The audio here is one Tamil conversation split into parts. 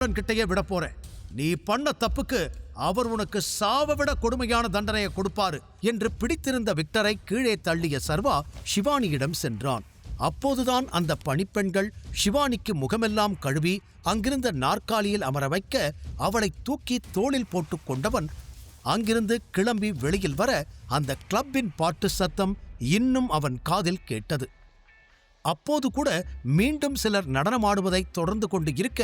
கிட்டையே விட போறேன். நீ பண்ண தப்புக்கு அவர் உனக்கு சாவ விட கொடுமையான தண்டனையை கொடுப்பாரு என்று பிடித்திருந்த விக்டரை கீழே தள்ளிய சர்வா ஷிவானியிடம் சென்றான். அப்போதுதான் அந்த பணிப்பெண்கள் ஷிவானிக்கு முகமெல்லாம் கழுவி அங்கிருந்த நாற்காலியில் அமர வைக்க அவளை தூக்கி தோளில் போட்டுக் கொண்டவன் அங்கிருந்து கிளம்பி வெளியில் வர அந்த கிளப்பின் பாட்டு சத்தம் இன்னும் அவன் காதில் கேட்டது. அப்போது கூட மீண்டும் சிலர் நடனமாடுவதை தொடர்ந்து கொண்டு இருக்க,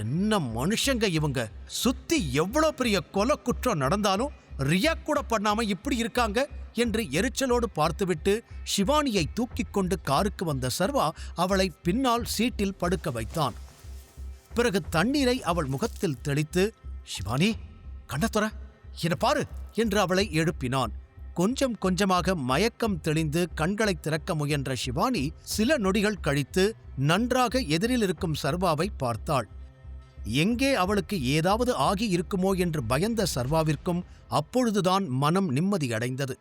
என்ன மனுஷங்க இவங்க, சுத்தி எவ்வளவு பெரிய கொலை குற்றம் நடந்தாலும் ரியாக்ட் கூட பண்ணாம இப்படி இருக்காங்க என்று எரிச்சலோடு பார்த்துவிட்டு ஷிவானியை தூக்கிக் கொண்டு காருக்கு வந்த சர்வா அவளை பின்னால் சீட்டில் படுக்க வைத்தான். பிறகு தண்ணீரை அவள் முகத்தில் தெளித்து, ஷிவானி கண்ணத்துற என பாரு என்று அவளை எழுப்பினான். கொஞ்சம் கொஞ்சமாக மயக்கம் தெளிந்து கண்களை திறக்க முயன்ற ஷிவானி சில நொடிகள் கழித்து நன்றாக எதிரில் இருக்கும் சர்வாவை பார்த்தாள். எங்கே அவளுக்கு ஏதாவது ஆகி இருக்குமோ என்று பயந்த சர்வாவிற்கும் அப்பொழுதுதான் மனம் நிம்மதியடைந்தது.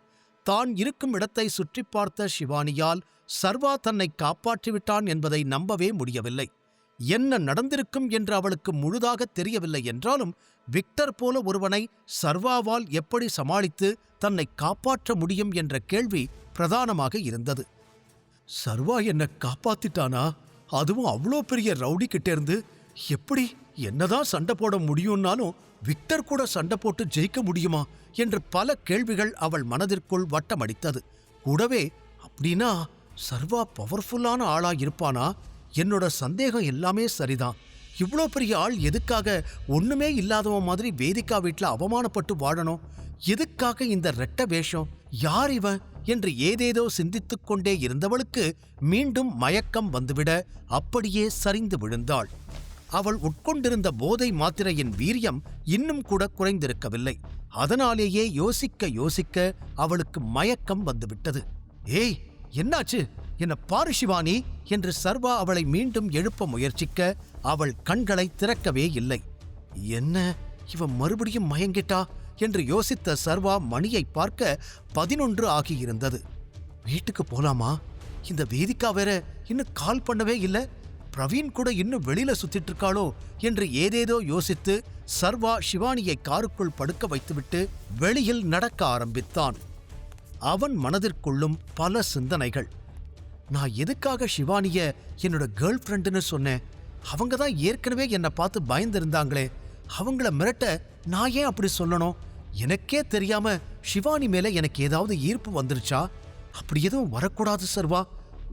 தான் இருக்கும் இடத்தை சுற்றி பார்த்த ஷிவானியால் சர்வா தன்னை காப்பாற்றிவிட்டான் என்பதை நம்பவே முடியவில்லை. என்ன நடந்திருக்கும் என்று அவளுக்கு முழுதாக தெரியவில்லை என்றாலும் விக்டர் போல ஒருவனை சர்வாவால் எப்படி சமாளித்து தன்னை காப்பாற்ற முடியும் என்ற கேள்வி பிரதானமாக இருந்தது. சர்வா என்னை காப்பாத்திட்டானா? அதுவும் அவ்வளோ பெரிய ரவுடி கிட்டேருந்து எப்படி என்னதான் சண்டை போட முடியும்னாலும் விக்டர் கூட சண்டை போட்டு ஜெயிக்க முடியுமா என்று பல கேள்விகள் அவள் மனதிற்குள் வட்டமடித்தது. கூடவே அப்படின்னா சர்வா பவர்ஃபுல்லான ஆளா இருப்பானா? என்னோட சந்தேகம் எல்லாமே சரிதான். இவ்வளோ பெரிய ஆள் எதுக்காக ஒண்ணுமே இல்லாதவன் மாதிரி வேதிகா வீட்டில் அவமானப்பட்டு வாழணும்? எதுக்காக இந்த ரெட்ட வேஷம்? யார் இவன் என்று ஏதேதோ சிந்தித்துக் கொண்டே இருந்தவளுக்கு மீண்டும் மயக்கம் வந்துவிட அப்படியே சரிந்து விழுந்தாள். அவள் உட்கொண்டிருந்த போதை மாத்திரையின் வீரியம் இன்னும் கூட குறைந்திருக்கவில்லை. அதனாலேயே யோசிக்க யோசிக்க அவளுக்கு மயக்கம் வந்துவிட்டது. ஏய், என்னாச்சு? என்ன பாரு ஷிவானி என்று சர்வா அவளை மீண்டும் எழுப்ப முயற்சிக்க அவள் கண்களை திறக்கவே இல்லை. என்ன, இவன் மறுபடியும் மயங்கிட்டா என்று யோசித்த சர்வா மணியை பார்க்க 11 ஆகியிருந்தது. வீட்டுக்கு போலாமா? இந்த வேதிகா வேற இன்னும் கால் பண்ணவே இல்லை. பிரவீன் கூட இன்னும் வெளியில சுத்திட்டு இருக்காளோ என்று ஏதேதோ யோசித்து சர்வா ஷிவானியை காருக்குள் படுக்க வைத்துவிட்டு வெளியில் நடக்க ஆரம்பித்தான். அவன் மனதிற்குள்ளும் பல சிந்தனைகள். நான் எதுக்காக ஷிவானிய என்னோட கேர்ள் ஃப்ரெண்டுன்னு சொன்னேன்? அவங்க தான் ஏற்கனவே என்னை பார்த்து பயந்திருந்தாங்களே, அவங்கள மிரட்ட நான் ஏன் அப்படி சொல்லணும்? எனக்கே தெரியாம ஷிவானி மேல எனக்கு ஏதாவது ஈர்ப்பு வந்துருச்சா? அப்படி எதுவும் வரக்கூடாது சர்வா.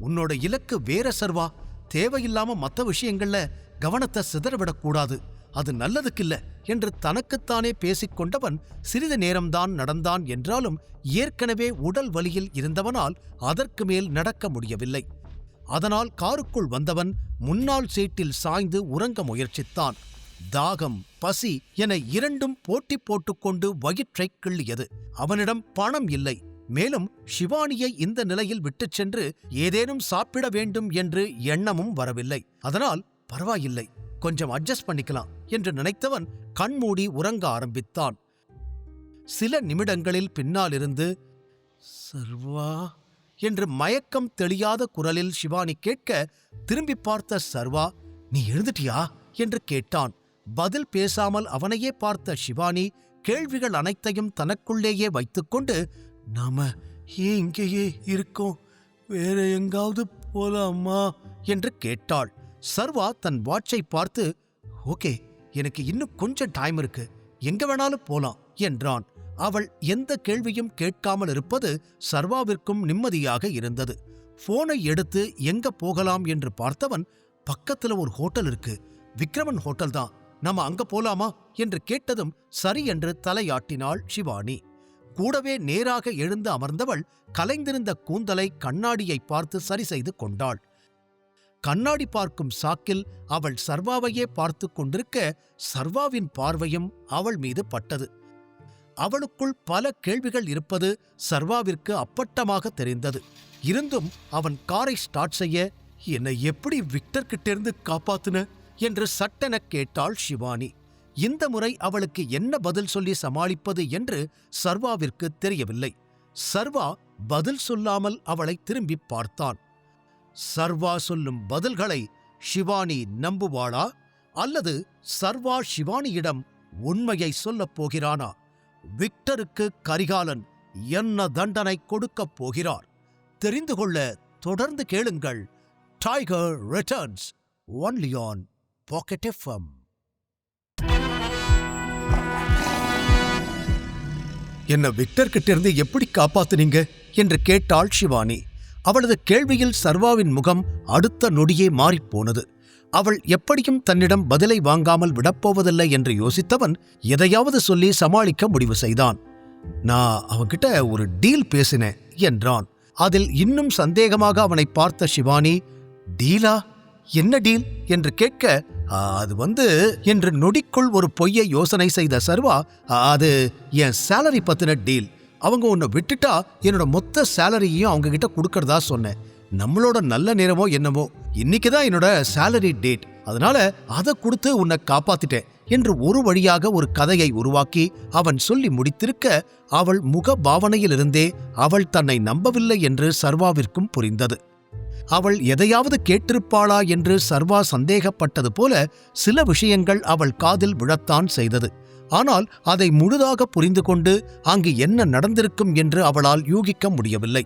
உன்னோட இலக்கு வேற சர்வா. தேவையில்லாம மற்ற விஷயங்கள்ல கவனத்தை சிதறவிடக்கூடாது. அது நல்லதுக்கில்ல என்று தனக்குத்தானே பேசிக்கொண்டவன் சிறிது நேரம்தான் நடந்தான் என்றாலும் ஏற்கனவே உடல் வலியில் இருந்தவனால் அதற்கு மேல் நடக்க முடியவில்லை. அதனால் காருக்குள் வந்தவன் முன்னால் சீட்டில் சாய்ந்து உறங்க முயற்சித்தான். தாகம், பசி என இரண்டும் போட்டி போட்டுக்கொண்டு வயிற்றை கிள்ளியது. அவனிடம் பணம் இல்லை. மேலும் ஷிவானியை இந்த நிலையில் விட்டுச் சென்று ஏதேனும் சாப்பிட வேண்டும் என்று எண்ணமும் வரவில்லை. அதனால் பரவாயில்லை, கொஞ்சம் அட்ஜஸ்ட் பண்ணிக்கலாம் என்று நினைத்தவன் கண்மூடி உறங்க ஆரம்பித்தான். சில நிமிடங்களில் பின்னாலிருந்து சர்வா என்று மயக்கம் தெளியாத குரலில் ஷிவானி கேட்க திரும்பி பார்த்த சர்வா, நீ எழுந்துட்டியா என்று கேட்டான். பதில் பேசாமல் அவனையே பார்த்த ஷிவானி கேள்விகள் அனைத்தையும் தனக்குள்ளேயே வைத்துக்கொண்டு, நாம ஏன் இங்கேயே இருக்கோம், வேற எங்காவது போலாமா என்று கேட்டாள். சர்வா தன் வாட்சை பார்த்து, ஓகே, எனக்கு இன்னும் கொஞ்சம் டைம் இருக்கு, எங்க வேணாலும் போலாம் என்றான். அவள் எந்த கேள்வியும் கேட்காமல் இருப்பது சர்வாவிற்கும் நிம்மதியாக இருந்தது. போனை எடுத்து எங்க போகலாம் என்று பார்த்தவன், பக்கத்துல ஒரு ஹோட்டல் இருக்கு, விக்ரமன் ஹோட்டல் தான், நாம அங்க போலாமா என்று கேட்டதும் சரி என்று தலையாட்டினாள் ஷிவானி. கூடவே நேராக எழுந்து அமர்ந்தவள் கலைந்திருந்த கூந்தலை கண்ணாடியை பார்த்து சரி செய்து கொண்டாள். கண்ணாடி பார்க்கும் சாக்கில் அவள் சர்வாவையே பார்த்து கொண்டிருக்க சர்வாவின் பார்வையும் அவள் மீது பட்டது. அவளுக்குள் பல கேள்விகள் இருப்பது சர்வாவிற்கு அப்பட்டமாக தெரிந்தது. இருந்தும் அவன் காரை ஸ்டார்ட் செய்ய, என்னை எப்படி விக்டர் கிட்டேருந்து காப்பாத்துன என்று சட்டென கேட்டாள் ஷிவானி. இந்த முறை அவளுக்கு என்ன பதில் சொல்லி சமாளிப்பது என்று சர்வாவிற்கு தெரியவில்லை. சர்வா பதில் சொல்லாமல் அவளை திரும்பி பார்த்தான். சர்வா சொல்லும் பதில்களை ஷிவானி நம்புவாளா? அல்லது சர்வா ஷிவானியிடம் உண்மையை சொல்லப் போகிறானா? விக்டருக்கு கரிகாலன் என்ன தண்டனை கொடுக்கப் போகிறார்? தெரிந்து கொள்ள தொடர்ந்து கேளுங்கள். Tiger Returns only on Pocket FM. என்ன விக்டர் கிட்ட இருந்து எப்படி காப்பாத்துனீங்க என்று கேட்டாள் ஷிவானி. அவளது கேள்வியில் சர்வாவின் முகம் அடுத்த நொடியே மாறிப்போனது. அவள் எப்படியும் தன்னிடம் பதிலை வாங்காமல் விடப்போவதில்லை என்று யோசித்தவன் எதையாவது சொல்லி சமாளிக்க முடிவு செய்தான். நான் அவன்கிட்ட ஒரு டீல் பேசினேன் என்றான். அதில் இன்னும் சந்தேகமாக அவனை பார்த்த ஷிவானி, டீலா? என்ன டீல் என்று கேட்க, அது என்று நொடிக்குள் ஒரு பொய்யை யோசனை செய்த சர்வா, அது என் சேலரி பத்தின டீல். அவங்க உன்னை விட்டுட்டா என்னோட மொத்த சேலரியையும் அவங்க கிட்ட கொடுக்கறதா சொன்னேன். நம்மளோட நல்ல நேரமோ என்னமோ, இன்னைக்குதான் என்னோட சேலரி டேட், அதனால அதை கொடுத்து உன்னை காப்பாத்திட்டேன் என்று ஒரு வழியாக ஒரு கதையை உருவாக்கி அவன் சொல்லி முடித்திருக்க, அவள் முக பாவனையிலிருந்தே அவள் தன்னை நம்பவில்லை என்று சர்வாவிற்கும் புரிந்தது. அவள் எதையாவது கேட்டிருப்பாளா என்று சர்வா சந்தேகப்பட்டது போல சில விஷயங்கள் அவள் காதில் விழத்தான் செய்தது. ஆனால் அதை முழுதாக புரிந்து கொண்டு அங்கு என்ன நடந்திருக்கும் என்று அவளால் யூகிக்க முடியவில்லை.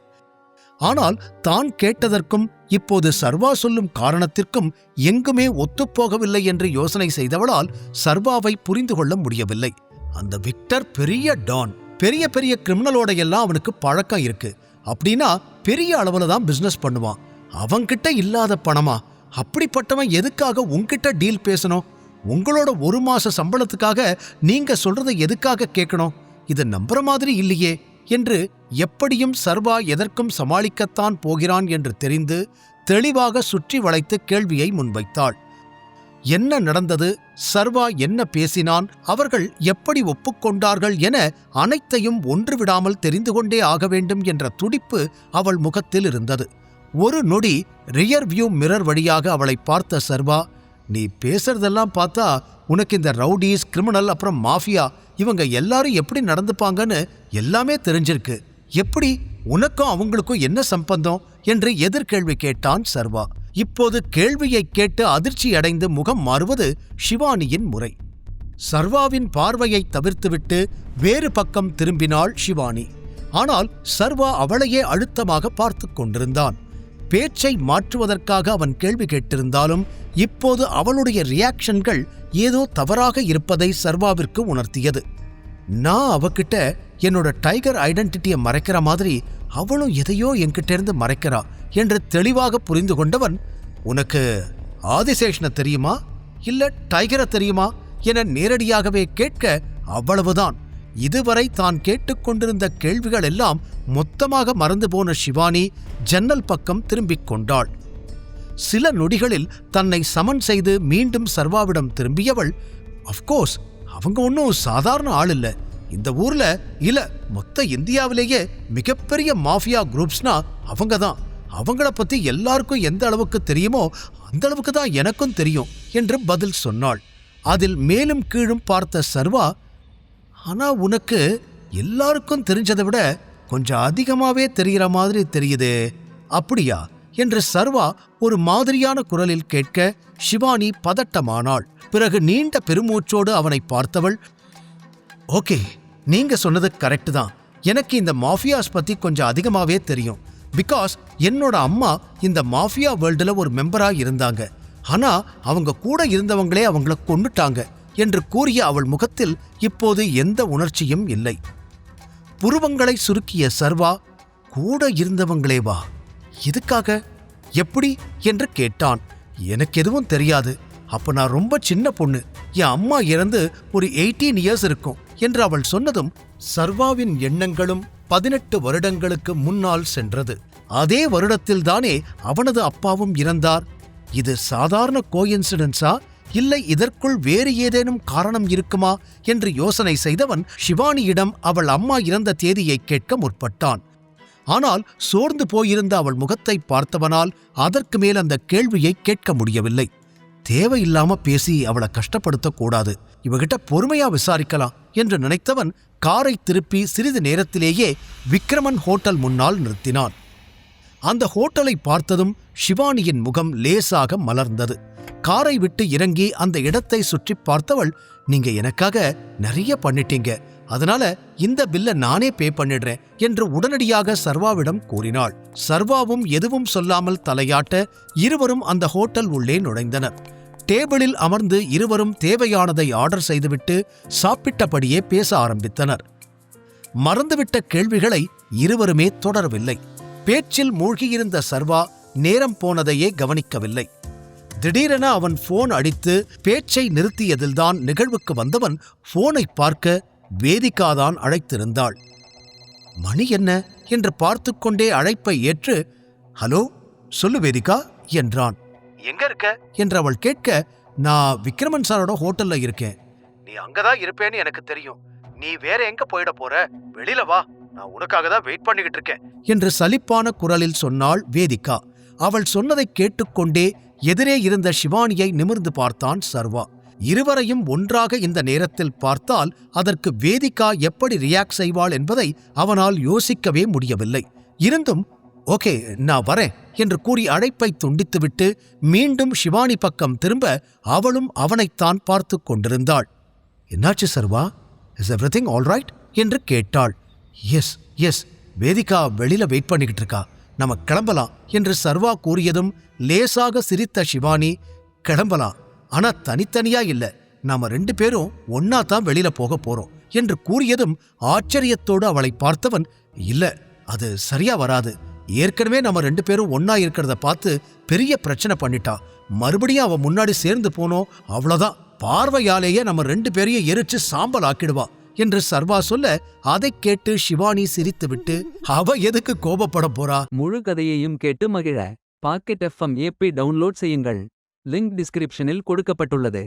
ஆனால் தான் கேட்டதற்கும் இப்போது சர்வா சொல்லும் காரணத்திற்கும் எங்குமே ஒத்துப்போகவில்லை என்று யோசனை செய்தவளால் சர்வாவை புரிந்து கொள்ள முடியவில்லை. அந்த விக்டர் பெரிய டான், பெரிய பெரிய கிரிமினலோட எல்லாம் அவனுக்கு பழக்கம் இருக்கு. அப்படின்னா பெரிய அளவுல தான் பிசினஸ் பண்ணுவான். அவன்கிட்ட இல்லாத பணமா? அப்படிப்பட்டவன் எதுக்காக உன்கிட்ட டீல் பேசணும்? உங்களோட 1 மாச சம்பளத்துக்காக நீங்க சொல்றதை எதுக்காக கேட்கணும்? இது நம்புற மாதிரி இல்லையே என்று எப்படியும் சர்வா எதற்கும் சமாளிக்கத்தான் போகிறான் என்று தெரிந்து தெளிவாக சுற்றி வளைத்து கேள்வியை முன்வைத்தாள். என்ன நடந்தது? சர்வா என்ன பேசினான்? அவர்கள் எப்படி ஒப்புக்கொண்டார்கள் என அனைத்தையும் ஒன்றுவிடாமல் தெரிந்து கொண்டே ஆக வேண்டும் என்ற துடிப்பு அவள் முகத்தில் இருந்தது. ஒரு நொடி ரியர் வியூ மிரர் வழியாக அவளை பார்த்த சர்வா, நீ பேசுறதெல்லாம் பார்த்தா உனக்கு இந்த ரவுடிஸ், கிரிமினல், அப்புறம் மாஃபியா இவங்க எல்லாரும் எப்படி நடந்துப்பாங்கன்னு எல்லாமே தெரிஞ்சிருக்கு. எப்படி? உனக்கும் அவங்களுக்கும் என்ன சம்பந்தம் என்று எதிர்கேள்வி கேட்டான் சர்வா. இப்போது கேள்வியை கேட்டு அதிர்ச்சி அடைந்து முகம் மாறுவது ஷிவானியின் முறை. சர்வாவின் பார்வையை தவிர்த்துவிட்டு வேறு பக்கம் திரும்பினாள் ஷிவானி. ஆனால் சர்வா அவளையே அழுத்தமாக பார்த்து கொண்டிருந்தான். பேச்சை மாற்றுவதற்காக அவன் கேள்வி கேட்டிருந்தாலும் இப்போது அவளுடைய ரியாக்ஷன்கள் ஏதோ தவறாக இருப்பதை சர்வாவிற்கு உணர்த்தியது. நான் அவகிட்ட என்னோட டைகர் ஐடென்டிட்டியை மறைக்கிற மாதிரி அவளும் எதையோ என்கிட்ட இருந்து மறைக்கிறா என்று தெளிவாக புரிந்து கொண்டவன், உனக்கு ஆதிசேஷனை தெரியுமா இல்ல டைகரை தெரியுமா என நேரடியாகவே கேட்க, அவ்வளவுதான். இதுவரை தான் கேட்டுக்கொண்டிருந்த கேள்விகள் எல்லாம் மொத்தமாக மறந்து போன ஷிவானி ஜன்னல் பக்கம் திரும்பிக் கொண்டாள். சில நொடிகளில் தன்னை சமன் செய்து மீண்டும் சர்வாவிடம் திரும்பியவள், அஃப்கோர்ஸ் அவங்க ஒன்றும் சாதாரண ஆள் இல்ல. இந்த ஊர்ல இல்ல மொத்த இந்தியாவிலேயே மிகப்பெரிய மாஃபியா குரூப்ஸ்னா அவங்க தான். அவங்கள பத்தி எல்லாருக்கும் எந்த அளவுக்கு தெரியுமோ அந்த அளவுக்கு தான் எனக்கும் தெரியும் என்று பதில் சொன்னாள். அதில் மேலும் கீழும் பார்த்த சர்வா, ஆனா உனக்கு எல்லாருக்கும் தெரிஞ்சதை விட கொஞ்சம் அதிகமாவே தெரிகிற மாதிரி தெரியுதே, அப்படியா என்று சர்வா ஒரு மாதிரியான குரலில் கேட்க ஷிவானி பதட்டமானாள். பிறகு நீண்ட பெருமூச்சோடு அவனை பார்த்தவள், ஓகே, நீங்க சொன்னது கரெக்ட் தான். எனக்கு இந்த மாஃபியாஸ் பத்தி கொஞ்சம் அதிகமாவே தெரியும். பிகாஸ் என்னோட அம்மா இந்த மாஃபியா வேர்ல்டுல ஒரு மெம்பரா இருந்தாங்க. ஆனா அவங்க கூட இருந்தவங்களே அவங்கள கொன்னுட்டாங்க என்று கூறிய அவள் முகத்தில் இப்போது எந்த உணர்ச்சியும் இல்லை. புருவங்களை சுருக்கிய சர்வா, கூட இருந்தவங்களேவா? எதுக்காக? எப்படி என்று கேட்டான். எனக்கு எதுவும் தெரியாது. அப்ப நான் ரொம்ப சின்ன பொண்ணு. என் அம்மா இறந்து ஒரு 18 இயர்ஸ் இருக்கும் என்று அவள் சொன்னதும் சர்வாவின் எண்ணங்களும் 18 வருடங்களுக்கு முன்னால் சென்றது. அதே வருடத்தில்தானே அவனது அப்பாவும் இறந்தார். இது சாதாரண கோயின்சிடன்ஸா இல்லை இதற்குள் வேறு ஏதேனும் காரணம் இருக்குமா என்று யோசனை செய்தவன் ஷிவானியிடம் அவள் அம்மா இறந்த தேதியை கேட்க முற்பட்டான். ஆனால் சோர்ந்து போயிருந்த அவள் முகத்தை பார்த்தவனால் அதற்கு மேல் அந்த கேள்வியை கேட்க முடியவில்லை. தேவையில்லாம பேசி அவளை கஷ்டப்படுத்தக்கூடாது, இவகிட்ட பொறுமையா விசாரிக்கலாம் என்று நினைத்தவன் காரை திருப்பி சிறிது நேரத்திலேயே விக்ரமன் ஹோட்டல் முன்னால் நிறுத்தினான். அந்த ஹோட்டலை பார்த்ததும் ஷிவானியின் முகம் லேசாக மலர்ந்தது. காரை விட்டு இறங்கி அந்த இடத்தை சுற்றி பார்த்தவள், நீங்க எனக்காக நிறைய பண்ணிட்டீங்க, அதனால இந்த பில்ல நானே பே பண்ணிடுறேன் என்று உடனடியாக சர்வாவிடம் கூறினாள். சர்வாவும் எதுவும் சொல்லாமல் தலையாட்ட இருவரும் அந்த ஹோட்டல் உள்ளே நுழைந்தனர். டேபிளில் அமர்ந்து இருவரும் தேவையானதை ஆர்டர் செய்துவிட்டு சாப்பிட்டபடியே பேச ஆரம்பித்தனர். மறந்துவிட்ட கேள்விகளை இருவருமே தொடரவில்லை. பேச்சில் மூழ்கியிருந்த சர்வா நேரம் போனதையே கவனிக்கவில்லை. திடீரென அவன் போன் அடித்து பேச்சை நிறுத்தியதில்தான் நிகழ்வுக்கு வந்தவன் போனை பார்க்க வேதிகாதான் அழைத்திருந்தாள். மணி என்ன என்று பார்த்து கொண்டே அழைப்பை ஏற்று, ஹலோ சொல்லு வேதிகா என்றான். எங்க இருக்க என்று அவள் கேட்க, நான் விக்ரமன் சாரோட ஹோட்டல்ல இருக்கேன். நீ அங்கதான் இருப்பேன்னு எனக்கு தெரியும். நீ வேற எங்க போயிட போற? வெளியில வா, நான் உனக்காக தான் வெயிட் பண்ணிக்கிட்டு இருக்கேன் என்று சலிப்பான குரலில் சொன்னாள் வேதிகா. அவள் சொன்னதை கேட்டுக்கொண்டே எதிரே இருந்த ஷிவானியை நிமிர்ந்து பார்த்தான் சர்வா. இருவரையும் ஒன்றாக இந்த நேரத்தில் பார்த்தால் அதற்கு வேதிகா எப்படி ரியாக்ட் செய்வாள் என்பதை அவனால் யோசிக்கவே முடியவில்லை. இருந்தும் ஓகே நான் வரேன் என்று கூறி அழைப்பை துண்டித்துவிட்டு மீண்டும் ஷிவானி பக்கம் திரும்ப அவளும் அவனைத்தான் பார்த்து கொண்டிருந்தாள். என்னாச்சு சர்வா? இஸ் எவ்ரிதிங் ஆல் ரைட் என்று கேட்டாள். எஸ் எஸ், வேதிகா வெளியில வெயிட் பண்ணிக்கிட்டு இருக்கா, நம்ம கிளம்பலாம் என்று சர்வா கூறியதும் லேசாக சிரித்த ஷிவானி, கிளம்பலாம், ஆனா தனித்தனியா இல்ல, நாம 2 பேரும் ஒன்னா தான் வெளியில போக போறோம் என்று கூறியதும் ஆச்சரியத்தோடு அவளை பார்த்தவன், இல்ல அது சரியா வராது, ஏற்கனவே நம்ம 2 பேரும் ஒன்னா இருக்கிறத பார்த்து பெரிய பிரச்சனை பண்ணிட்டா, மறுபடியும் அவ முன்னாடி சேர்ந்து போனோம், அவ்வளவுதான், பார்வையாலேயே நம்ம 2 பேரையும் எரிச்சு சாம்பல் ஆக்கிடுவா என்று சர்வா சொல்ல, அதை கேட்டு ஷிவானி சிரித்துவிட்டு, அவ எதுக்கு கோபப்பட போறா? முழு கதையையும் கேட்டு மகிழ பாக்கெட் FM ஆப்பை டவுன்லோட் செய்யுங்கள். லிங்க் டிஸ்கிரிப்ஷனில் கொடுக்கப்பட்டுள்ளது.